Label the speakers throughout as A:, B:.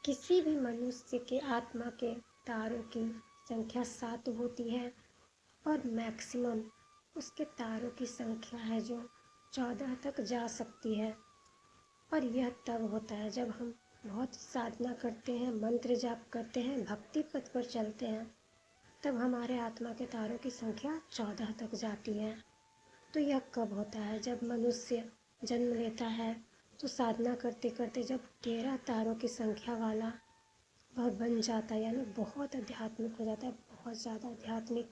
A: किसी भी मनुष्य के आत्मा के तारों की संख्या 7 होती है और मैक्सिमम उसके तारों की संख्या है जो 14 तक जा सकती है। और यह तब होता है जब हम बहुत साधना करते हैं, मंत्र जाप करते हैं, भक्ति पथ पर चलते हैं, तब हमारे आत्मा के तारों की संख्या 14 तक जाती है। तो यह कब होता है? जब मनुष्य जन्म लेता है तो साधना करते करते जब 13 तारों की संख्या वाला वह बन जाता है, यानी बहुत आध्यात्मिक हो जाता है, बहुत ज़्यादा आध्यात्मिक।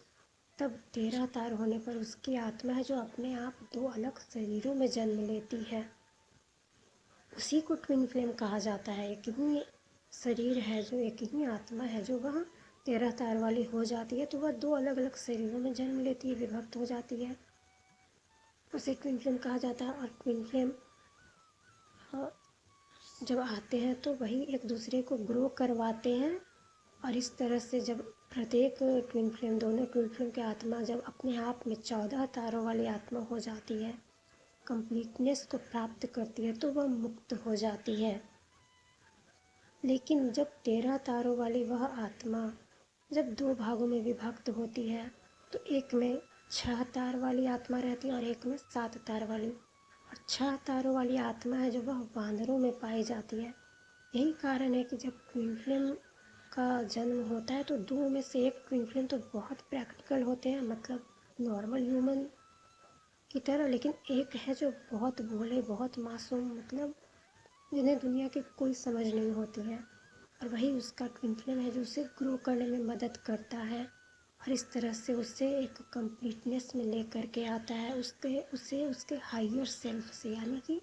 A: तब 13 तार होने पर उसकी आत्मा है जो अपने आप 2 अलग शरीरों में जन्म लेती है, उसी को ट्विन फ्लेम कहा जाता है। एक ही शरीर है, जो एक ही आत्मा है, जो वह 13 तार वाली हो जाती है तो वह 2 अलग अलग शरीरों में जन्म लेती है, विभक्त हो जाती है, उसे ट्विन फ्लेम कहा जाता है। और ट्विन फ्लेम जब आते हैं तो वही एक दूसरे को ग्रो करवाते हैं। और इस तरह से जब प्रत्येक ट्विन फ्लेम, दोनों ट्विन फ्लेम की आत्मा जब अपने आप में 14 तारों वाली आत्मा हो जाती है, कंप्लीटनेस को प्राप्त करती है, तो वह मुक्त हो जाती है। लेकिन जब 13 तारों वाली वह आत्मा जब 2 भागों में विभक्त होती है, तो एक में 6 तार वाली आत्मा रहती है और एक में 7 तार वाली। और 6 तारों वाली आत्मा है जो वह वानरों में पाई जाती है। यही कारण है कि जब ट्विन फ्लेम का जन्म होता है तो 2 में से एक ट्विन फ्लेम तो बहुत प्रैक्टिकल होते हैं, मतलब नॉर्मल ह्यूमन की तरह, लेकिन एक है जो बहुत भोले, बहुत मासूम, मतलब जिन्हें दुनिया की कोई समझ नहीं होती है। और वही उसका ट्विन फ्लेम है जो उसे ग्रो करने में मदद करता है और इस तरह से उसे एक कंप्लीटनेस में लेकर के आता है, उसे उसके हायर सेल्फ से, यानी कि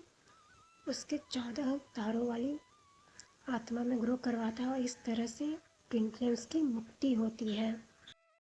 A: उसके 14 तारों वाली आत्मा में ग्रो करवाता है। और इस तरह से ट्विन फ्लेम्स की मुक्ति होती है।